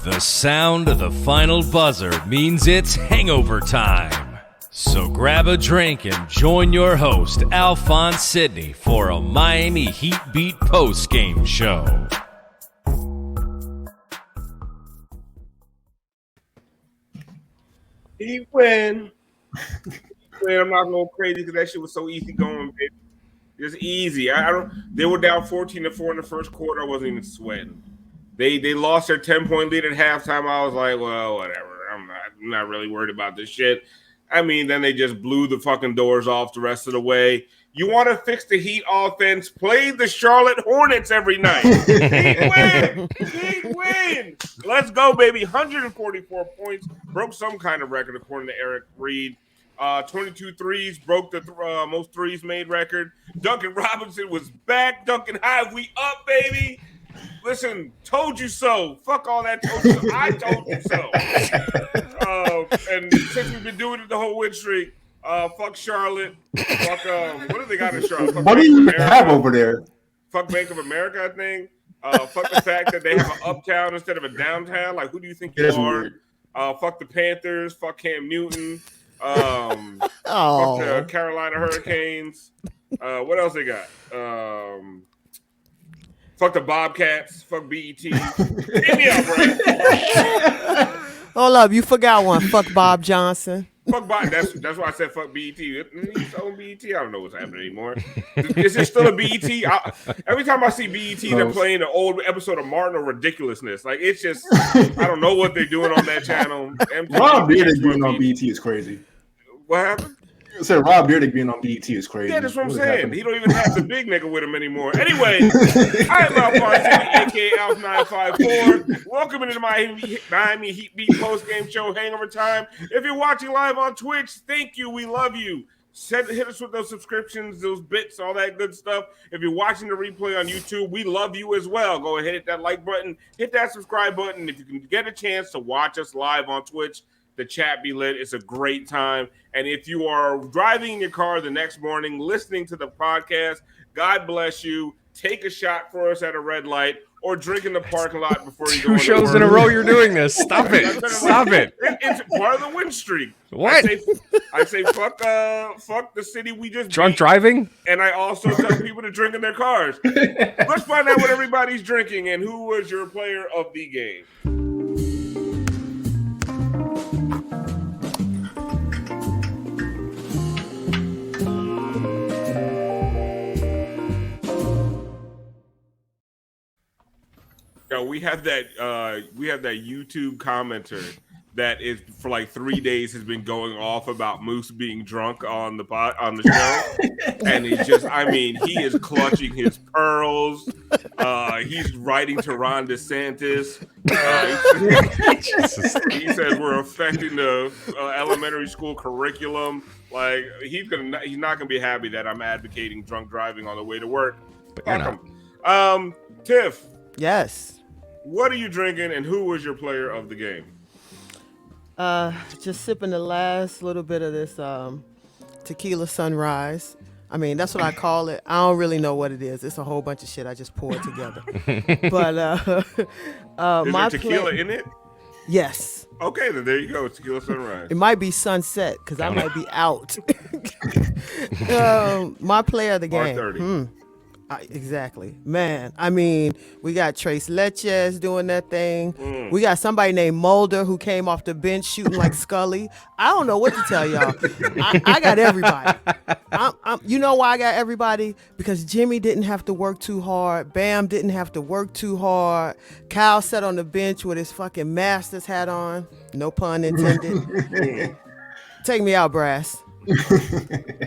The sound of the final buzzer means it's hangover time. So grab a drink and join your host, Alphonse Sidney, for a Miami Heat Beat post-game show. Heat win. I'm not going crazy because that shit was so easy going, baby. Just easy. They were down 14-4 in the first quarter. I wasn't even sweating. They lost their 10-point lead at halftime. I was like, well, whatever. I'm not really worried about this shit. I mean, then they just blew the fucking doors off the rest of the way. You want to fix the Heat offense? Play the Charlotte Hornets every night. Heat win. Let's go, baby. 144 points. Broke some kind of record according to Eric Reed. 22 threes, broke the most threes made record. Duncan Robinson was back. Duncan High, we up, baby. Listen, told you so. Fuck all that told you so. I told you so. And since we've been doing it the whole win streak, fuck Charlotte. Fuck, what do they got in Charlotte? Fuck what do you have over there? Fuck Bank of America, I think. Fuck the fact that they have an uptown instead of a downtown. Like, who do you think you are? Fuck the Panthers. Fuck Cam Newton. Fuck the Carolina Hurricanes. What else they got? Fuck the Bobcats. Fuck BET. Hit me up, bro. Hold up, you forgot one. Fuck Bob Johnson. Fuck Bob. That's why I said fuck BET. He's on BET. I don't know what's happening anymore. Is it still a BET? Every time I see BET, they're playing an old episode of Martin or Ridiculousness. Like, it's just, I don't know what they're doing on that channel. Rob Dyrdek being on BET is crazy. What happened? I said Rob Dyrdek being on BET is crazy. Yeah, that's what I'm saying. He don't even have the big nigga with him anymore. Anyway, I am Alphonse Sidney, a.k.a. Alf954. Welcome into the Miami Heat Beat post-game show, Hangover Time. If you're watching live on Twitch, thank you. We love you. Hit us with those subscriptions, those bits, all that good stuff. If you're watching the replay on YouTube, we love you as well. Go ahead, hit that like button, hit that subscribe button. If you can get a chance to watch us live on Twitch, the chat be lit. It's a great time. And if you are driving in your car the next morning, listening to the podcast, God bless you. Take a shot for us at a red light or drink in the parking lot before you go. 2 shows in a row you're doing this. Stop it. Stop it. It's part of the win streak. What? I say fuck the city we just drunk beat. Driving? And I also tell people to drink in their cars. Let's find out what everybody's drinking and who was your player of the game. We have that YouTube commenter that is for like 3 days has been going off about Moose being drunk on the show, and he's just, I mean, he is clutching his pearls. He's writing to Ron DeSantis. He says we're affecting the elementary school curriculum. Like, he's not gonna be happy that I'm advocating drunk driving on the way to work. But you're not. Tiff. Yes. What are you drinking, and who was your player of the game? Just sipping the last little bit of this tequila sunrise. I mean, that's what I call it. I don't really know what it is. It's a whole bunch of shit I just poured together. But is there tequila in it? Yes. Okay, then there you go. Tequila sunrise. It might be sunset because I might be out. My player of the game. R30. Exactly, man. I mean, we got Trace Leches doing that thing. We got somebody named Mulder who came off the bench shooting like Scully. I don't know what to tell y'all. I got everybody. You know why I got everybody? Because Jimmy didn't have to work too hard. Bam didn't have to work too hard. Kyle sat on the bench with his fucking Masters hat on. No pun intended. Take me out, Brass.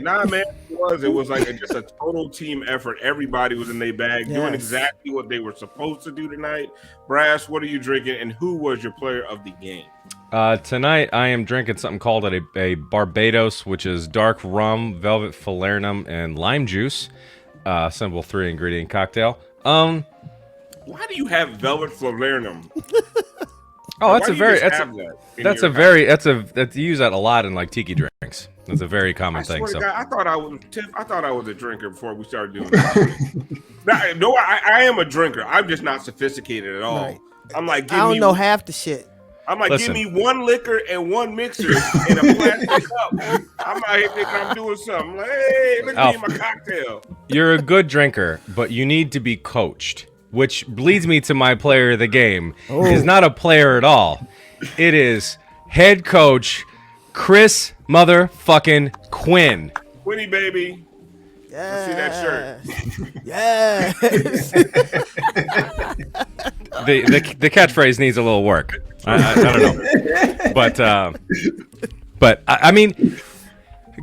Nah, man, it was like just a total team effort. Everybody was in their bag, doing exactly what they were supposed to do tonight. Brass, what are you drinking, and who was your player of the game? Tonight I am drinking something called a Barbados, which is dark rum, velvet falernum, and lime juice. Simple 3-ingredient cocktail. Why do you have velvet falernum? Oh, that's you use that a lot in like tiki drinks. That's a very common thing. God, I thought I was a drinker before we started doing this. No, I am a drinker. I'm just not sophisticated at all. Right. I'm like, I don't know half the shit. I'm like, Listen. give me one liquor and one mixer in a plastic cup. I'm out here thinking I'm doing something. Like, hey, look at me in my cocktail. You're a good drinker, but you need to be coached, which leads me to my player of the game. He's not a player at all. It is head coach Chris motherfucking Quinn. Quinny, baby. Yes. See that shirt. Yes. The catchphrase needs a little work. I don't know, but I mean,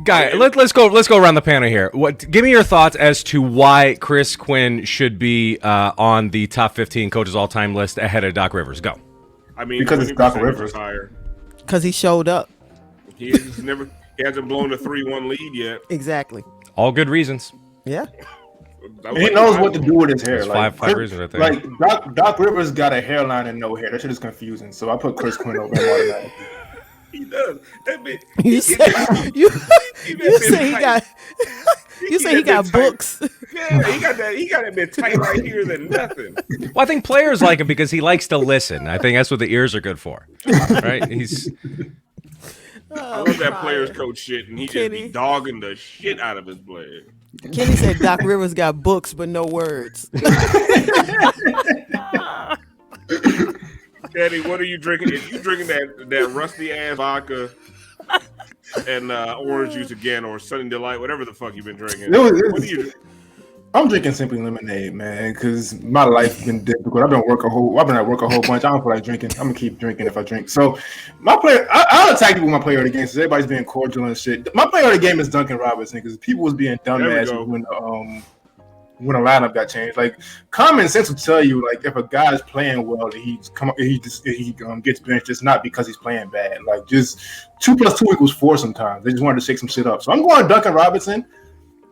guy, let's go around the panel here. Give me your thoughts as to why Chris Quinn should be on the top 15 coaches all time list ahead of Doc Rivers. Go. I mean, Because it's Doc Rivers. higher. Because he showed up. He hasn't blown a 3-1 lead yet. Exactly. All good reasons. Yeah. He knows what to do with his hair. There's Like five reasons, I think. Like Doc Rivers got a hairline and no hair. That shit is confusing. So I put Chris Quinn over him automatically. He does. That bitch. You say he got books. Yeah, he got that bit tight right here than nothing. Well, I think players like him because he likes to listen. I think that's what the ears are good for, right? I love that players coach shit, and he just be dogging the shit out of his players. Kenny said Doc Rivers got books but no words. Kenny, what are you drinking? If you drinking that rusty ass vodka and orange juice again, or Sunny Delight, whatever the fuck you've been drinking, what are you? I'm drinking simply lemonade, man, because my life's been difficult. I've been at work a whole bunch. I don't feel like drinking. I'm gonna keep drinking if I drink. So my player, I'll attack people with my player of the game because everybody's being cordial and shit. My player of the game is Duncan Robinson because people was being dumbass when the lineup got changed. Like common sense will tell you, like if a guy's playing well, he gets benched. It's not because he's playing bad. Like just 2 + 2 = 4. Sometimes they just wanted to shake some shit up. So I'm going Duncan Robinson.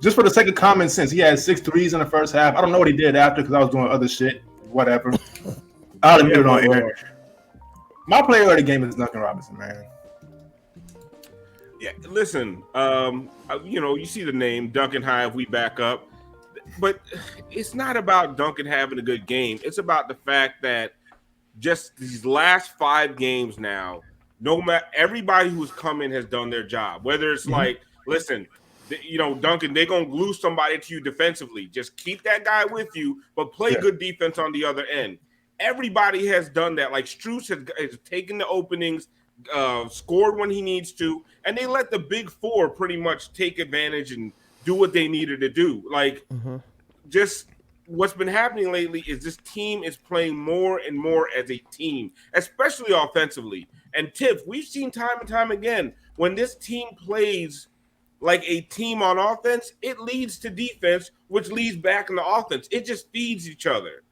Just for the sake of common sense, he had 6 threes in the first half. I don't know what he did after because I was doing other shit. Whatever. I'll admit it on air. My player of the game is Duncan Robinson, man. Yeah, listen. You see the name Duncan Hive. We back up, but it's not about Duncan having a good game. It's about the fact that just these last 5 games now, no matter everybody who's come in has done their job. Whether it's like, listen. Duncan, they're going to glue somebody to you defensively. Just keep that guy with you, but play good defense on the other end. Everybody has done that. Like Strus has taken the openings, scored when he needs to, and they let the big 4 pretty much take advantage and do what they needed to do. Like, just what's been happening lately is this team is playing more and more as a team, especially offensively. And Tiff, we've seen time and time again, when this team plays like a team on offense, it leads to defense, which leads back into offense. It just feeds each other.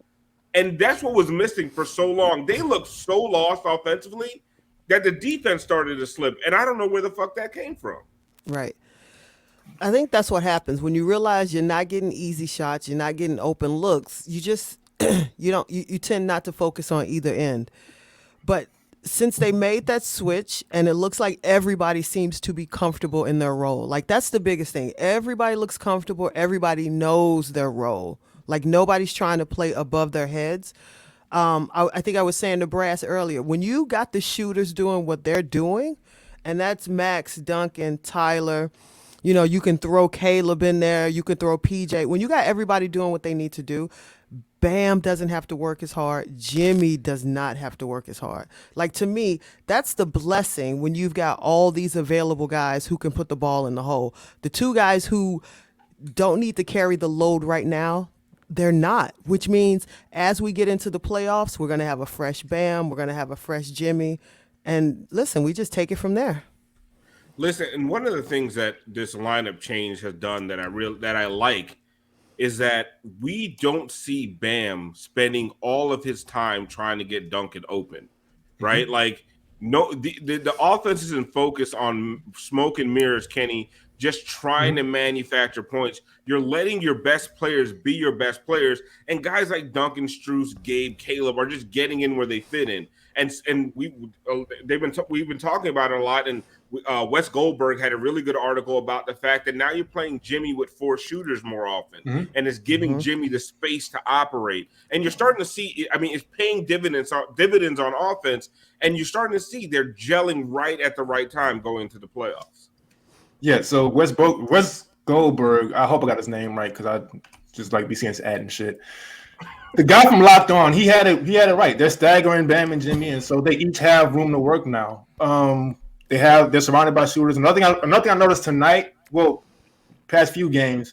And that's what was missing for so long. They looked so lost offensively that the defense started to slip. And I don't know where the fuck that came from. Right. I think that's what happens. When you realize you're not getting easy shots, you're not getting open looks, you just you tend not to focus on either end. But since they made that switch and it looks like everybody seems to be comfortable in their role. Like that's the biggest thing. Everybody looks comfortable. Everybody knows their role. Like nobody's trying to play above their heads. I think I was saying to Brass earlier, when you got the shooters doing what they're doing, and that's Max, Duncan, Tyler, you can throw Caleb in there. You can throw PJ. When you got everybody doing what they need to do, Bam doesn't have to work as hard. Jimmy does not have to work as hard. Like, to me, that's the blessing when you've got all these available guys who can put the ball in the hole. The 2 guys who don't need to carry the load right now, they're not, which means as we get into the playoffs, we're going to have a fresh Bam. We're going to have a fresh Jimmy. And listen, we just take it from there. Listen, and one of the things that this lineup change has done that I like is that we don't see Bam spending all of his time trying to get Duncan open, right? Like, no, the offense isn't focused on smoke and mirrors, Kenny, just trying to manufacture points. You're letting your best players be your best players, and guys like Duncan, Strus, Gabe, Caleb are just getting in where they fit in. And we've been talking about it a lot, and Wes Goldberg had a really good article about the fact that now you're playing Jimmy with 4 shooters more often, and it's giving Jimmy the space to operate. And you're starting to see, I mean, it's paying dividends on offense, and you're starting to see they're gelling right at the right time going into the playoffs. Yeah, so Wes Goldberg, I hope I got his name right because I just like be seeing his ad and shit. The guy from Locked On, he had it right. They're staggering Bam and Jimmy, and so they each have room to work now. They're surrounded by shooters. Another thing I noticed tonight, well, past few games,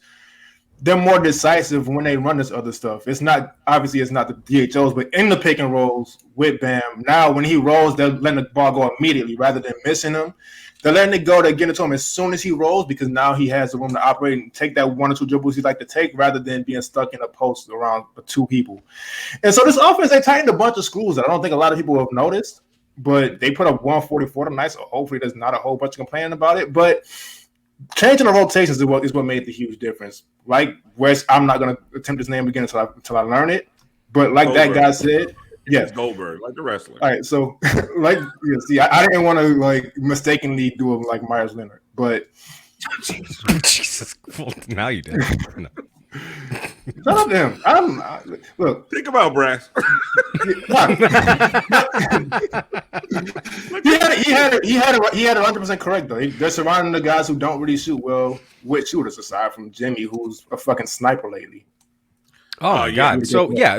they're more decisive when they run this other stuff. It's not the DHOs, but in the pick and rolls with Bam. Now when he rolls, they're letting the ball go immediately rather than missing him. They're letting it go. They're getting it to him as soon as he rolls because now he has the room to operate and take that 1 or 2 dribbles he like to take rather than being stuck in a post around 2 people. And so this offense, they tightened a bunch of screws that I don't think a lot of people have noticed, but they put up 144 tonight, so hopefully there's not a whole bunch of complaining about it. But changing the rotations is what made the huge difference. Like Wes, I'm not going to attempt his name again until I learn it. But like Goldberg. That guy said, yes, Goldberg, like the wrestler. All right, so I didn't want to like mistakenly do him like Myers Leonard, but Jesus, well, now you did. No. Shut up to him. Look. Think about Brass. He had it 100% correct though. They're surrounding the guys who don't really shoot well with shooters, aside from Jimmy, who's a fucking sniper lately. Oh my God!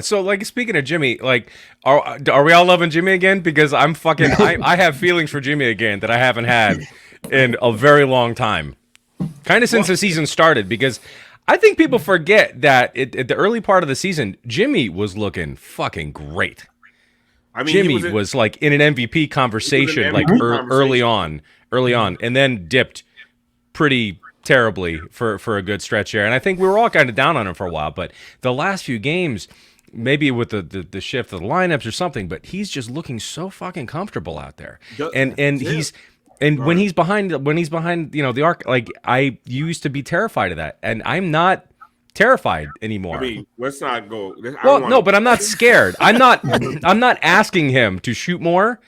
So like speaking of Jimmy, like are we all loving Jimmy again? Because I'm fucking I have feelings for Jimmy again that I haven't had in a very long time, kind of since the season started. Because I think people forget that at the early part of the season, Jimmy was looking fucking great. I mean, Jimmy was like in an MVP conversation early on, and then dipped pretty terribly for a good stretch there. And I think we were all kind of down on him for a while, but the last few games, maybe with the shift of the lineups or something, but he's just looking so fucking comfortable out there. And when he's behind, the arc, like I used to be terrified of that, and I'm not terrified anymore. I mean, let's not go. But I'm not scared. I'm not asking him to shoot more,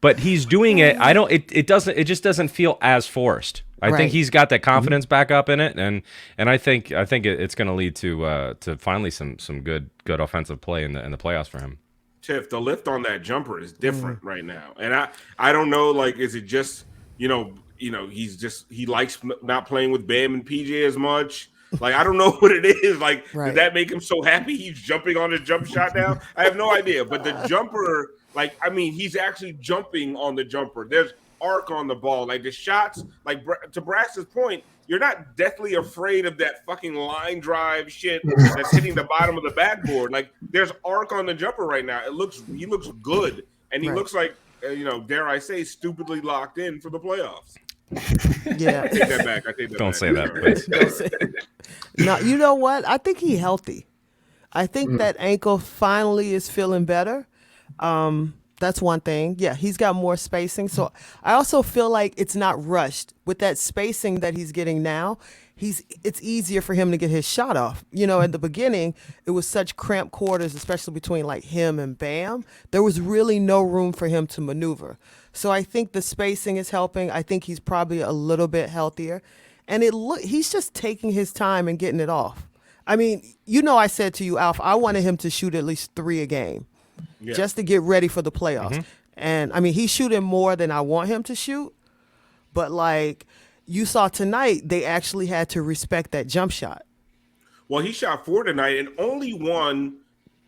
but he's doing it. It just doesn't feel as forced. I think he's got that confidence back up in it, and I think it's going to lead to finally some good offensive play in the playoffs for him. Tiff, the lift on that jumper is different right now, and I don't know, like, is it just he likes not playing with Bam and PJ as much? Like, I don't know what it is. Like, did that make him so happy he's jumping on his jump shot now? I have no idea. But the jumper, like, I mean, he's actually jumping on the jumper. There's arc on the ball. Like, the shots, like, to Brass's point, you're not deathly afraid of that fucking line drive shit that's hitting the bottom of the backboard. Like, there's arc on the jumper right now. He looks good. And he looks like, dare I say, stupidly locked in for the playoffs. Yeah. I take that back. Don't say that, please. No, you know what? I think he's healthy. I think that ankle finally is feeling better. That's one thing. Yeah, he's got more spacing. So I also feel like it's not rushed. With that spacing that he's getting now, it's easier for him to get his shot off. At the beginning, it was such cramped quarters, especially between like him and Bam. There was really no room for him to maneuver. So I think the spacing is helping. I think he's probably a little bit healthier. And he's just taking his time and getting it off. I mean, I said to you, Alf, I wanted him to shoot at least 3 a game just to get ready for the playoffs. Mm-hmm. And, I mean, he's shooting more than I want him to shoot. But, like, you saw tonight, they actually had to respect that jump shot. Well, he shot 4 tonight, and only one,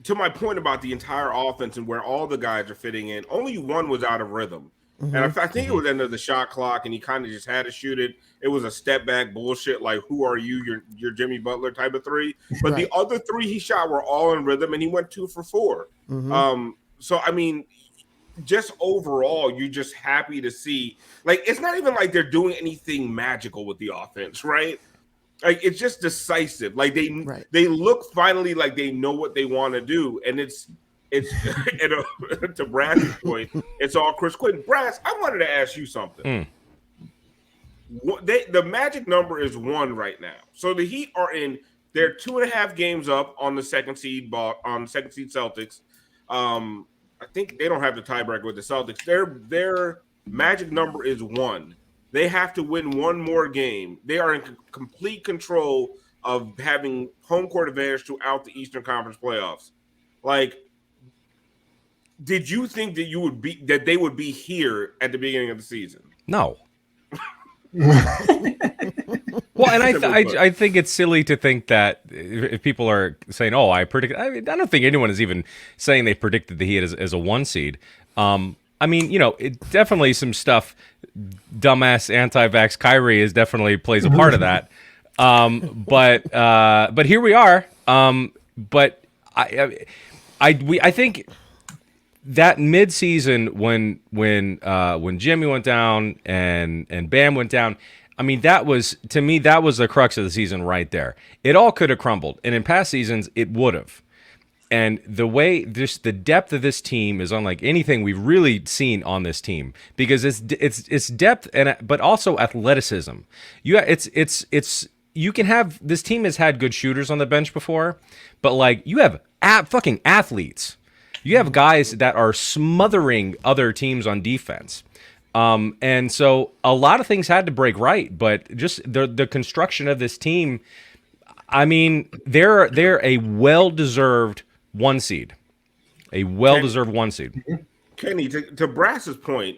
to my point about the entire offense and where all the guys are fitting in, only one was out of rhythm. Mm-hmm. And I think it was end of the shot clock, and he kind of just had to shoot it. It was a step back bullshit, like, who are you? You're Jimmy Butler type of 3. But the other 3 he shot were all in rhythm, and he went 2 for 4. Mm-hmm. So, I mean, just overall, you're just happy to see. Like, it's not even like they're doing anything magical with the offense, right? Like, it's just decisive. Like, they look finally like they know what they want to do, and it's to Brass's point, it's all Chris Quinn. Brass, I wanted to ask you something. The magic number is 1 right now. So the Heat are they're 2.5 games up on the second seed Celtics. I think they don't have the tiebreaker with the Celtics. Their magic number is 1. They have to win one more game. They are in complete control of having home court advantage throughout the Eastern Conference playoffs. Like, did you think that they would be here at the beginning of the season? No. Well, and I think it's silly to think that if people are saying, "Oh, I predicted," I don't think anyone is even saying they predicted the Heat as a 1 seed. I mean, it definitely some stuff. Dumbass anti-vax Kyrie is definitely plays a part of that. But here we are. But I think that mid-season when Jimmy went down and Bam went down, I mean, that was the crux of the season right there. It all could have crumbled, and in past seasons it would have. And the way the depth of this team is unlike anything we've really seen on this team, because it's depth but also athleticism. You can have, this team has had good shooters on the bench before, but like, you have fucking athletes. You have guys that are smothering other teams on defense. And so a lot of things had to break right, but just the construction of this team, I mean, they're a well-deserved 1 seed. A well-deserved 1 seed. Kenny, to Brass's point,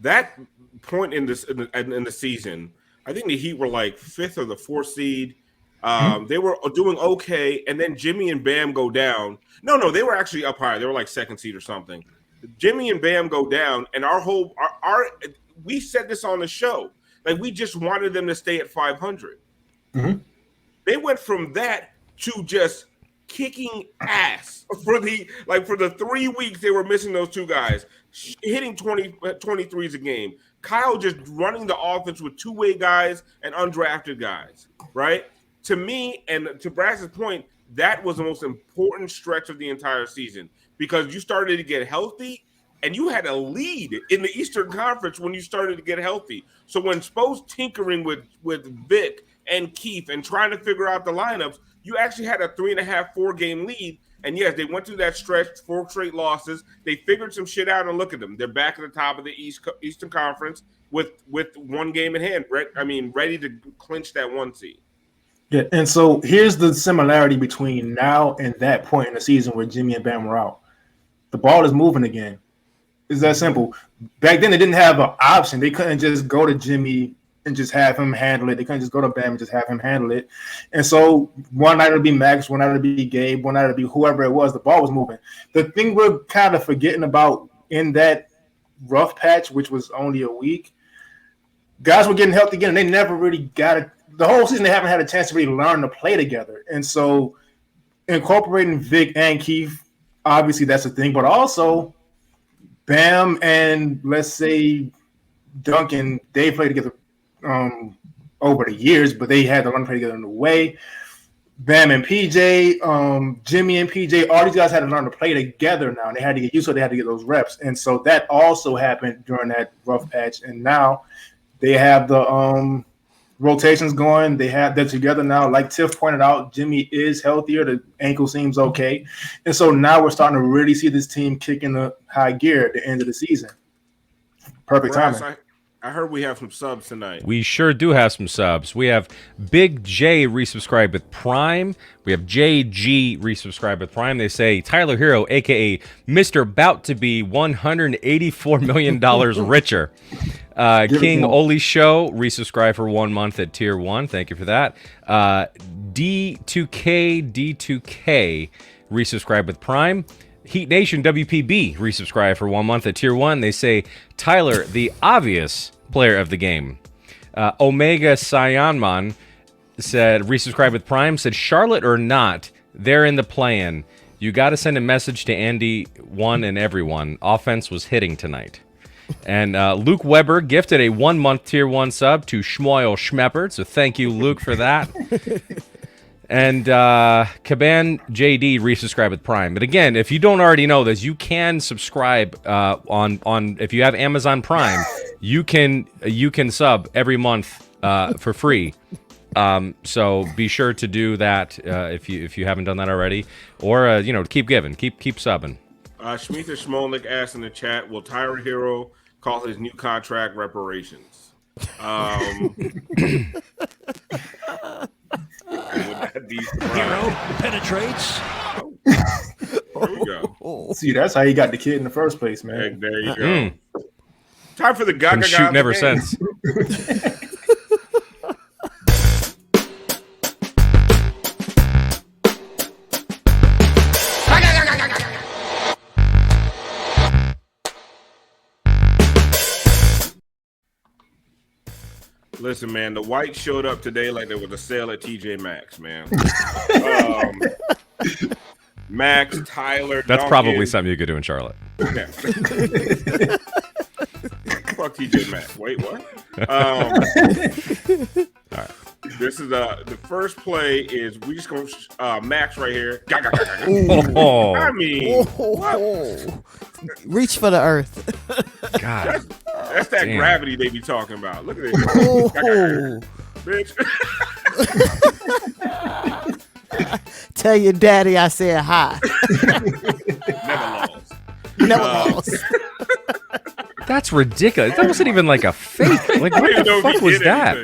that point in the season, I think the Heat were like 5th or the 4th seed. They were doing okay, and then Jimmy and Bam go down. No, they were actually up higher. They were like 2nd seed or something. Jimmy and Bam go down, and we said this on the show. Like, we just wanted them to stay at 500. Mm-hmm. They went from that to just kicking ass for the 3 weeks they were missing those two guys, hitting 23s a game. Kyle just running the offense with two-way guys and undrafted guys, right? To me, and to Brass's point, that was the most important stretch of the entire season, because you started to get healthy, and you had a lead in the Eastern Conference when you started to get healthy. So when Spo's tinkering with Vic and Keith and trying to figure out the lineups, you actually had a 3.5, 4-game lead. And yes, they went through that stretch, 4 straight losses. They figured some shit out, and look at them. They're back at the top of the Eastern Conference with 1 game in hand. Ready to clinch that 1 seed. Yeah, and so here's the similarity between now and that point in the season where Jimmy and Bam were out. The ball is moving again. It's that simple. Back then, they didn't have an option. They couldn't just go to Jimmy and just have him handle it. They couldn't just go to Bam and just have him handle it. And so one night it'll be Max, one night it'll be Gabe, one night it'll be whoever it was. The ball was moving. The thing we're kind of forgetting about in that rough patch, which was only a week, guys were getting healthy again, and they never really got it. The whole season, they haven't had a chance to really learn to play together. And so incorporating Vic and Keith, obviously that's a thing, but also Bam and, let's say, Duncan, they played together over the years, but they had to learn to play together in the way. Bam and PJ, Jimmy and PJ, all these guys had to learn to play together now, and they had to get used to it. They had to get those reps. And so that also happened during that rough patch. And now they have the rotations going. They're together now. Like Tiff pointed out, Jimmy is healthier. The ankle seems okay. And so now we're starting to really see this team kick in the high gear at the end of the season. Perfect timing. I heard we have some subs tonight. We sure do have some subs. We have Big J resubscribed with Prime. We have JG resubscribed with Prime. They say Tyler Hero, a.k.a. Mr. About to be $184 million richer. King Oli Show resubscribed for 1 month at Tier 1. Thank you for that. D2K resubscribed with Prime. Heat Nation WPB resubscribe for 1 month at Tier 1. They say, Tyler, the obvious player of the game. Omega Cyanman said, resubscribe with Prime, said, Charlotte or not, they're in the play-in. You got to send a message to Andy, one and everyone. Offense was hitting tonight. And Luke Weber gifted a 1 month Tier 1 sub to Schmoyle Schmeppert. So thank you, Luke, for that. And Caban JD resubscribe with Prime. But again, if you don't already know this, you can subscribe on if you have Amazon Prime, you can sub every month for free. So be sure to do that if you haven't done that already, or keep giving, keep subbing. Shmitha Schmolnik asked in the chat, will Tyler Hero call his new contract reparations? Hero penetrates. There we go. See, that's how you got the kid in the first place, man. There you go. Time for the Gaga Been guy. shooting ever since. Listen, man, the whites showed up today like there was a sale at TJ Maxx, man. Max, Tyler, That's Duncan. probably something you could do in Charlotte. Yeah. Fuck TJ Maxx. Wait, what? All right. This is the first play is we just going Max right here. Oh. I mean, reach for the earth. God. That's that Damn. gravity they be talking about. Look at this. Bitch. Tell your daddy I said hi. Never Never lost. That's ridiculous. That wasn't even like a fake. Like, what the fuck was that?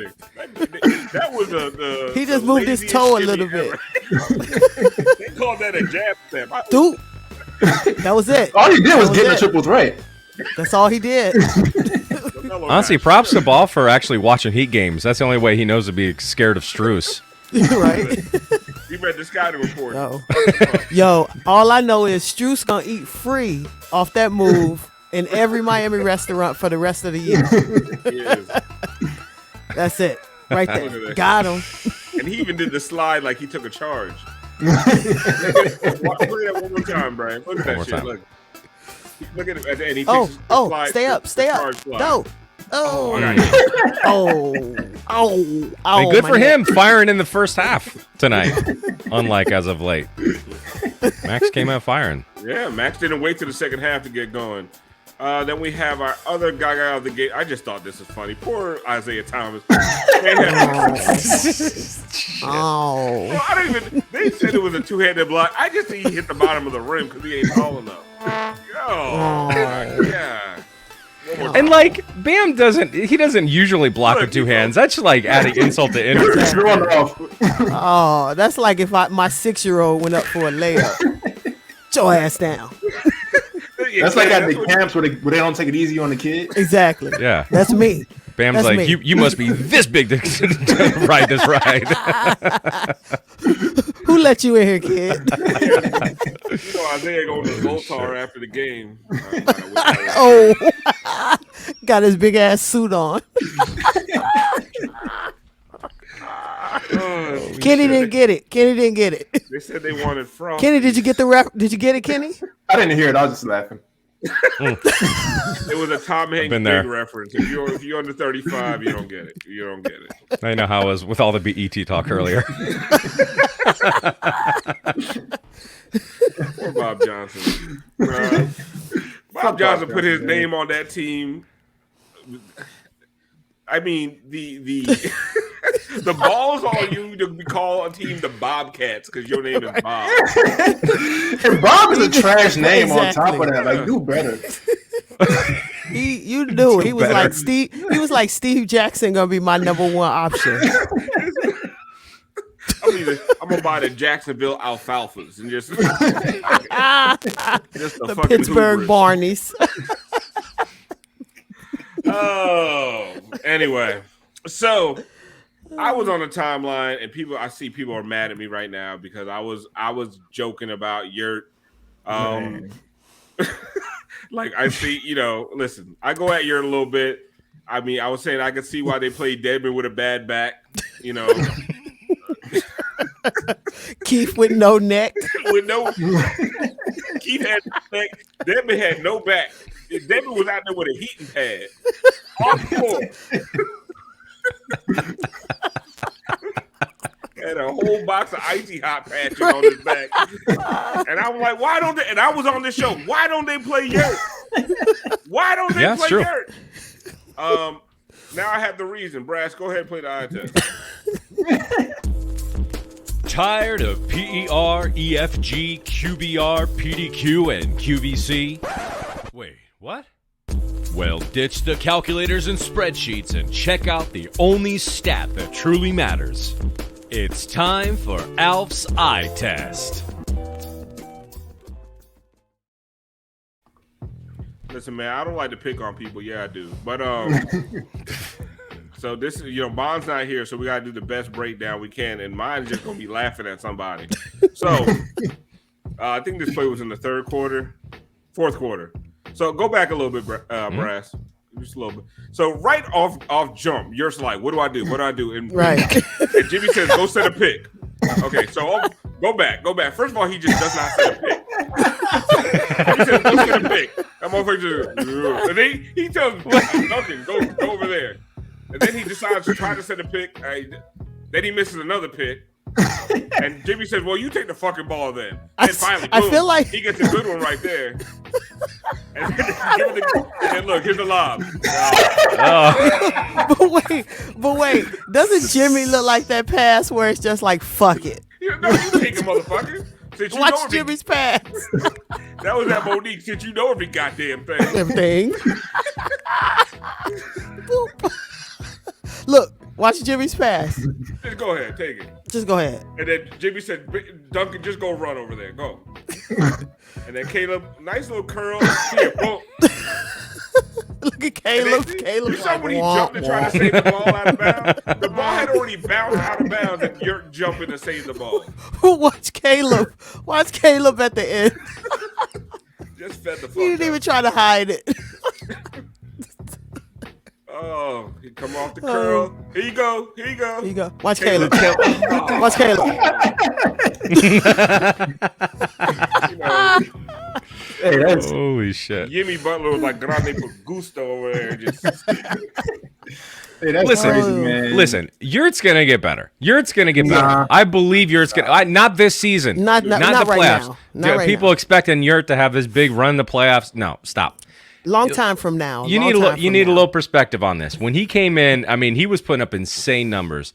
That was the He just moved his toe a little bit. They called that a jab step. Dude. That was it. All he did was get the triples right. That's all he did. Honestly, props to Ball for actually watching Heat games. That's the only way he knows to be scared of Strus. Right? He read the scouting report. No. Yo, all I know is Strus gonna eat free off that move in every Miami restaurant for the rest of the year. Yes. That's it. Right there. Got him. And he even did the slide like he took a charge. Look at that one more time, Brian. Look at that shit. Look at it. And he takes the slide, stay up. No. Oh. Hey, good for him firing in the first half tonight, unlike as of late. Max came out firing. Yeah, Max didn't wait till the second half to get going. Then we have our other guy out of the gate. I just thought this was funny. Poor Isaiah Thomas. Well, I don't even. They said it was a two-handed block. I just think he hit the bottom of the rim because he ain't tall enough. Yeah. And like Bam doesn't usually block with two hands. That's like adding insult to injury. Oh, that's like if my 6-year-old went up for a layup. Get your ass down. That's like at the camps where they don't take it easy on the kid. Exactly. Yeah. That's me. Bam's That's like, me. you must be this big to ride this ride. Who let you in here, kid? You know, Isaiah going to Zoltar after the game. Oh, got his big ass suit on. Kenny didn't get it. They said they wanted Frost. Kenny, did you get Did you get it, Kenny? I didn't hear it. I was just laughing. It was a Tom Hanks been there. big reference. If you're under 35, you don't get it. I know how it was with all the BET talk earlier. Poor Bob Johnson. Bob Johnson put his name on that team. I mean, the the ball's on you to call a team the Bobcats because your name is Bob. And Bob is a trash name on top of that. Like, do better. You knew he was like Steve. He was like Steve Jackson gonna be my number one option. I'm gonna buy the Jacksonville Alfalfas and just the Pittsburgh Hoovers. Barneys. Oh, anyway, so I was on the timeline and I see people are mad at me right now because I was joking about Yurt. Like I see, listen, I go at Yurt a little bit. I mean, I was saying I could see why they played Deadman with a bad back, Keith with no neck. Keith had no neck. Deadman had no back. Deadman was out there with a heating pad. On the floor. Had a whole box of icy hot patches on his back. And I was like, why don't they? And I was on this show. Why don't they play Yurt? Why don't they play Yurt? Now I have the reason. Brass, go ahead and play the eye test. Tired of PER, EFG, QBR, PDQ, and QVC? Wait, what? Well, ditch the calculators and spreadsheets and check out the only stat that truly matters. It's time for Alf's eye test. Listen, man, I don't like to pick on people. Yeah, I do. But so this is, Bond's not here, so we gotta do the best breakdown we can, and mine is just gonna be laughing at somebody. So I think this play was in the fourth quarter. So go back a little bit, Brass. Just a little bit. So right off jump, you're like, what do I do? What do I do? And, Right. And Jimmy says, go set a pick. Okay, so go back. First of all, he just does not set a pick. He says, go set a pick. That motherfucker just, and then he tells Duncan, go over there. And then he decides to try to set a pick. Then he misses another pick. And Jimmy says, well, you take the fucking ball then. And finally, boom, I feel like he gets a good one right there. And then look, here's the lob. But wait, doesn't Jimmy look like that pass where it's just like, fuck it? No, you take it, motherfucker. Watch Jimmy's pass. That was that Monique. Since you know every goddamn thing. Everything. Look, watch Jimmy's pass. Just go ahead, take it. Just go ahead. And then Jimmy said, Duncan, just go run over there. Go. And then Caleb, nice little curl. Here, boom. Look at Caleb. You saw when he jumped to try to save the ball out of bounds? The ball had already bounced out of bounds and Yurt jumping to save the ball. Watch Caleb. Watch Caleb at the end. Just fed the fuck He didn't up. even try to hide it. Oh, he come off the curl. Here you go. Here you go. Watch Caleb. Oh. Watch Caleb. Hey, that's Holy shit. Jimmy Butler was like grande por gusto over there. Just hey, that's crazy, man. Listen, Yurt's gonna get better. Better. Nah. I believe Yurt's gonna. Not this season. Not the right playoffs. now. Not right People now. expecting Yurt to have this big run in the playoffs. No, stop. Long time from now. You need a little perspective on this. When he came in, I mean, he was putting up insane numbers.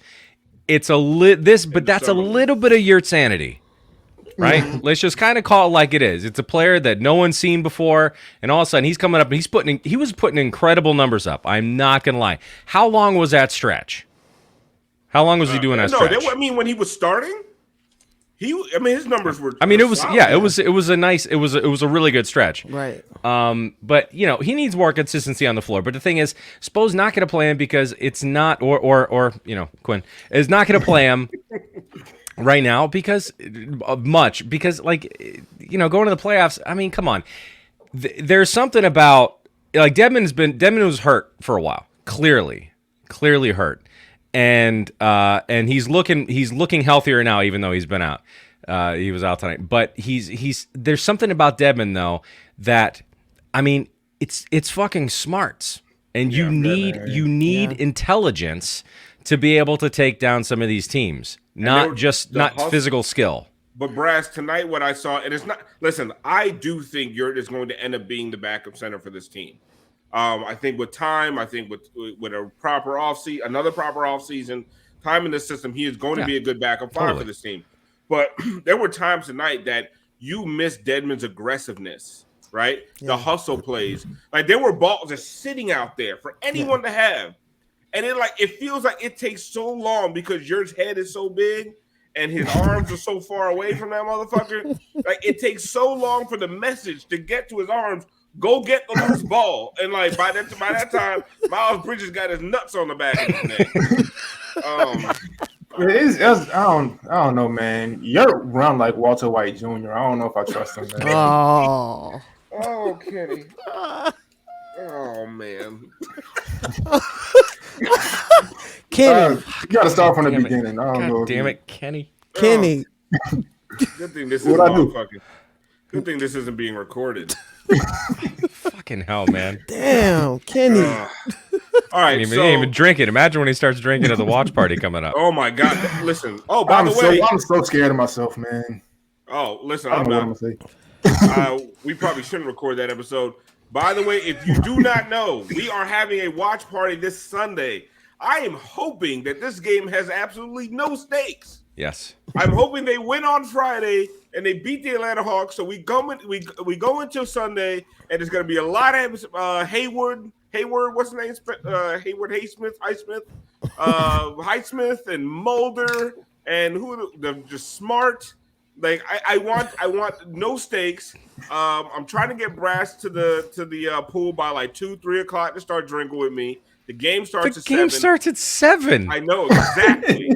It's that's a little bit of Yurt sanity. Right? Let's just kind of call it like it is. It's a player that no one's seen before, and all of a sudden he's coming up and he was putting incredible numbers up. I'm not gonna lie. How long was that stretch? How long was he doing that stretch? When he was starting, his numbers were. It was a really good stretch. Right. But he needs more consistency on the floor. But the thing is, Spo's not going to play him because it's not, or Quinn is not going to play him right now because going to the playoffs. I mean, come on. There's something about like Dedmon was hurt for a while, clearly hurt. And he's looking healthier now, even though he's been out. He was out tonight, but there's something about Dedmon though that, I mean, it's fucking smarts, and you need intelligence to be able to take down some of these teams, not physical skill. But Brass, tonight what I saw, and it's not. Listen, I do think Yurt is going to end up being the backup center for this team. I think with time, with a proper another proper offseason, time in the system, he is going to be a good backup for this team. But there were times tonight that you missed Dedmon's aggressiveness, right? Yeah. The hustle plays. Like there were balls just sitting out there for anyone to have. And it feels like it takes so long because Yurt's head is so big and his arms are so far away from that motherfucker. Like it takes so long for the message to get to his arms. Go get the loose ball, and like by that time, Miles Bridges got his nuts on the back of his neck. I don't know, man. You're run like Walter White Jr. I don't know if I trust him, man. Oh, Kenny. Oh man. Kenny, you got to start from the beginning. I don't know. Damn it, Kenny. Kenny. Good thing this isn't Good thing this isn't being recorded. Fucking hell, man. Damn, Kenny. All right, he didn't even drink it. Imagine when he starts drinking at the watch party coming up. Oh my God! Listen. Oh, by the way, I'm so scared of myself, man. Oh, listen. I'm not. We probably shouldn't record that episode. By the way, if you do not know, we are having a watch party this Sunday. I am hoping that this game has absolutely no stakes. Yes. I'm hoping they win on Friday and they beat the Atlanta Hawks. So we go into Sunday, and there's going to be a lot of Hayward, what's his name? Hayward Highsmith, and Mulder, and just Smart. Like I want no stakes. I'm trying to get Brass to the pool by like 2-3 o'clock to start drinking with me. The game starts at 7. The game starts at 7. I know exactly.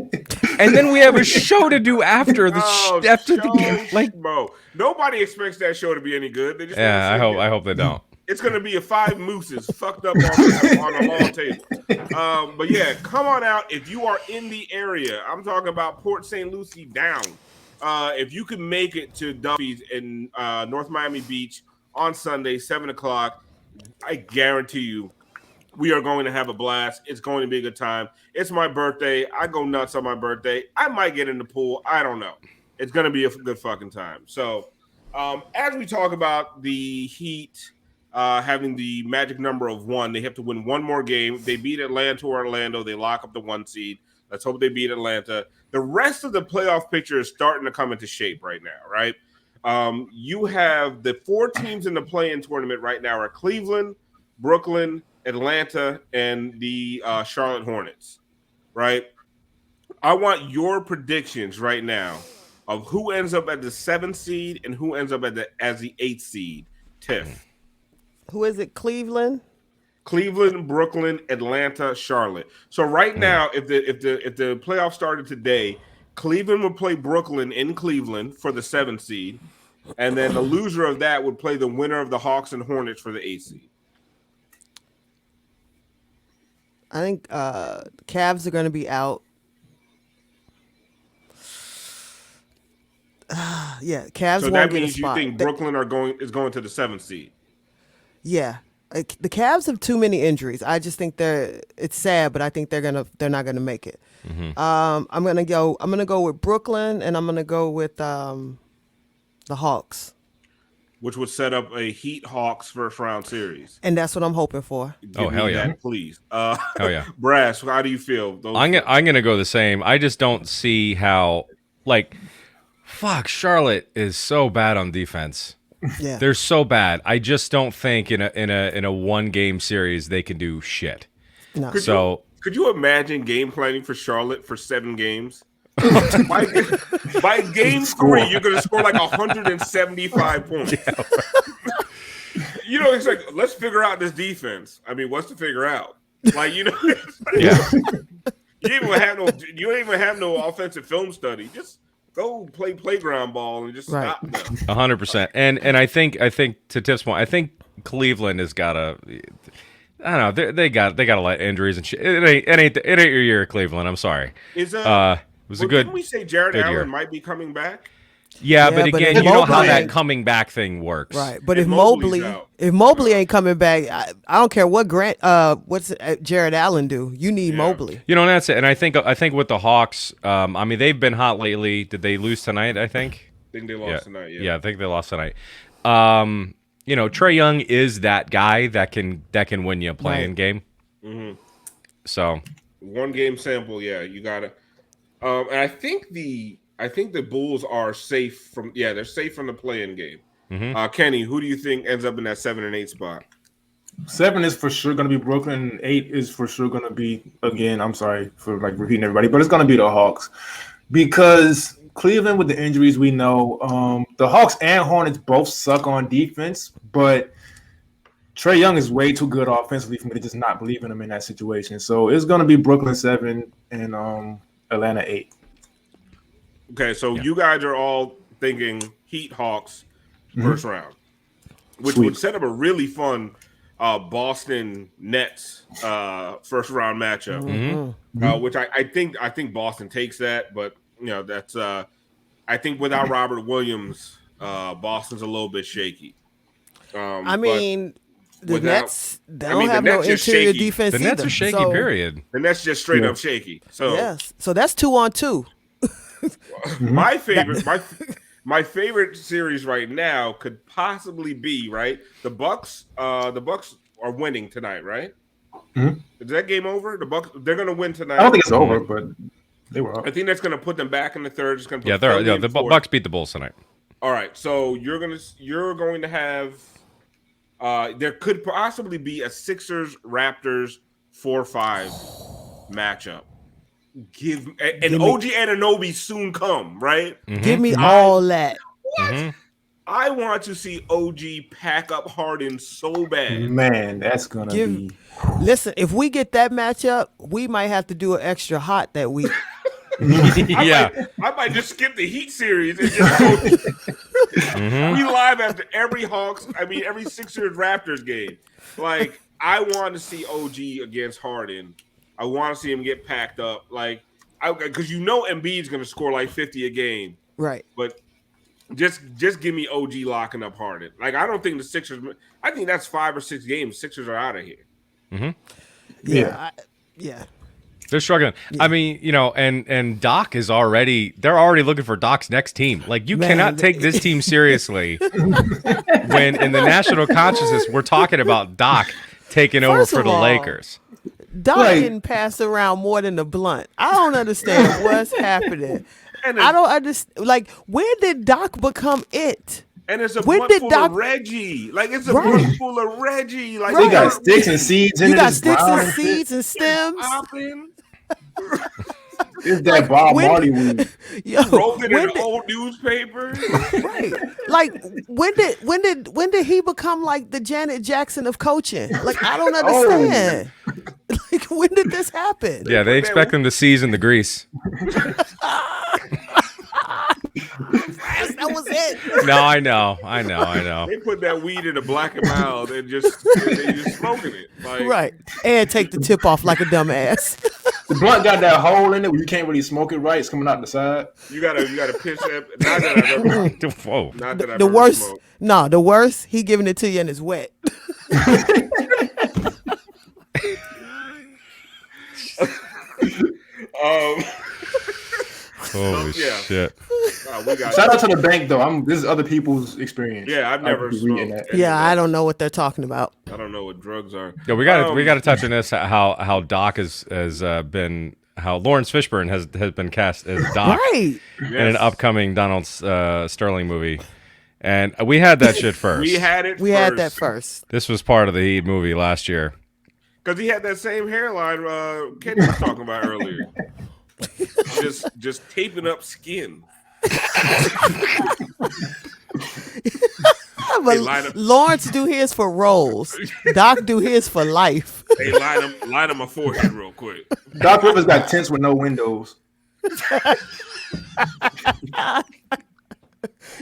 And then we have a show to do after the game. Like, bro, nobody expects that show to be any good. They just I hope they don't. It's gonna be 5 mooses fucked up on a long table. But yeah, come on out if you are in the area. I'm talking about Port St. Lucie down. If you can make it to Duffy's in North Miami Beach on Sunday, 7 o'clock, I guarantee you we are going to have a blast. It's going to be a good time. It's my birthday. I go nuts on my birthday. I might get in the pool. I don't know. It's going to be a good fucking time. So as we talk about the Heat having the magic number of 1, they have to win one more game. They beat Atlanta or Orlando. They lock up the 1 seed. Let's hope they beat Atlanta. The rest of the playoff picture is starting to come into shape right now, right? You have the 4 teams in the play-in tournament right now are Cleveland, Brooklyn, Atlanta, and the Charlotte Hornets, right? I want your predictions right now of who ends up at the 7th seed and who ends up as the 8th seed. Tiff. Who is it? Cleveland, Brooklyn, Atlanta, Charlotte. So right now, if the playoffs started today, Cleveland would play Brooklyn in Cleveland for the 7th seed, and then the loser of that would play the winner of the Hawks and Hornets for the 8th seed. I think Cavs are going to be out. Yeah, Cavs. So won't that get a means you spot. think Brooklyn is going to the 7th seed. Yeah, the Cavs have too many injuries. I just think it's sad, but I think they're not gonna make it. Mm-hmm. I'm gonna go with Brooklyn, and I'm gonna go with the Hawks. Which would set up a Heat-Hawks first-round series. And that's what I'm hoping for. Oh, hell yeah. That, please. Hell yeah. Brass, how do you feel? I'm going to go the same. I just don't see how, Charlotte is so bad on defense. Yeah. They're so bad. I just don't think in a one-game series they can do shit. No. Could you imagine game planning for Charlotte for 7 games? by game 3, you're going to score like 175 points. Yeah. It's like, let's figure out this defense. I mean, what's to figure out? Yeah. You don't even have no offensive film study. Just go play playground ball and just stop them. 100%. And I think to Tiff's point, I think Cleveland has got to. I don't know. They got a lot of injuries and shit. It ain't your year, Cleveland. I'm sorry. It was a good. Didn't we say Jared Allen year. Might be coming back? Yeah, but again, you know how Mobley- that coming back thing works, Right, but If if Mobley's Mobley ain't coming back, I don't care what Jared Allen do. You need Mobley. You know, and that's it. And I think with the Hawks, I mean, they've been hot lately. Did they lose tonight? I think. I think they lost tonight. Yeah, I think they lost tonight. Trae Young is that guy that can win you a play-in game. Mm-hmm. So 1 game sample, yeah, you gotta. And I think the Bulls are safe from they're safe from the play-in game. Mm-hmm. Kenny, who do you think ends up in that 7 and 8 spot? 7 is for sure going to be Brooklyn. And 8 is for sure going to be, again, I'm sorry for repeating everybody, but it's going to be the Hawks because Cleveland with the injuries we know, the Hawks and Hornets both suck on defense, but Trae Young is way too good offensively for me to just not believe in him in that situation. So it's going to be Brooklyn 7 and Atlanta 8. Okay, so you guys are all thinking Heat Hawks first round, which would set up a really fun Boston Nets first round matchup. Which I think Boston takes that, but that's I think without Robert Williams, Boston's a little bit shaky. The Nets don't have no interior defense. The Nets are shaky. Period. The Nets just straight up shaky. So yes, so that's 2-on-2. My favorite series right now could possibly be the Bucks. The Bucks are winning tonight, right? Mm-hmm. Is that game over? The Bucks, they're going to win tonight. I don't think it's over, but They were up. I think that's going to put them back in the third. It's going to Yeah, the Bucks beat the Bulls tonight. All right, so you're going to have there could possibly be a Sixers Raptors 4-5 matchup. Give OG Anunoby soon come, right? Mm-hmm. Give me all that. What? Mm-hmm. I want to see OG pack up Harden so bad. Man, that's gonna be. Listen, if we get that matchup, we might have to do an extra hot that week. I might just skip the Heat series and just go. We live after every Sixers Raptors game. Like, I want to see OG against Harden. I want to see him get packed up, because Embiid's going to score like 50 a game, right? But just give me OG locking up Harden. Like, I don't think the Sixers. I think that's 5 or 6 games. Sixers are out of here. Mm-hmm. Yeah. They're struggling. Yeah. I mean, and Doc is they're already looking for Doc's next team. Like, you cannot take this team seriously when in the national consciousness we're talking about Doc taking over for the Lakers. Doc can pass around more than a blunt. I don't understand what's happening. I don't understand. Like, when did Doc become it? And it's a blunt full of Reggie. Like, it's a blunt full of Reggie. Like, you got sticks and seeds in it. You got sticks and seeds and stems. It's that Bob Marley weed. Rolled it in an old newspaper. Right. Like, when did he become like the Janet Jackson of coaching? Like, I don't understand. Like, when did this happen? Yeah, they expect him to season the grease. That was it. No, I know. They put that weed in a black and mild and just smoking it. Like, right. And take the tip off like a dumbass. The blunt got that hole in it where you can't really smoke it right. It's coming out the side. You gotta pinch that. Not that I've ever. Whoa. Not that I've the ever worst. smoked. No, the worst. He giving it to you and it's wet. Holy shit. Shout out to the bank though. This is other people's experience. Yeah, I've never smoked that. Yeah, I don't know what they're talking about. I don't know what drugs are. Yeah, we got to touch on this. How Doc has been. How Lawrence Fishburne has been cast as Doc in an upcoming Donald Sterling movie, and we had that shit first. We had that first. This was part of the Heat movie last year. Because he had that same hairline Kenny was talking about earlier. just taping up skin. But Lawrence do his for roles. Doc do his for life. Hey, line him a forehead real quick. Doc Rivers got tents with no windows.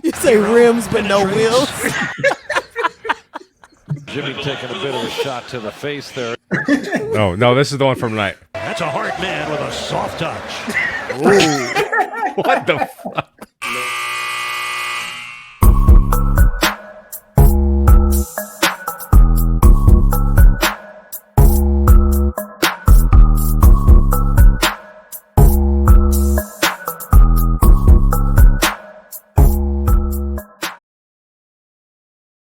You say rims but no wheels. Jimmy taking a bit of a shot to the face there. No, this is the one from tonight. That's a hard man with a soft touch. What the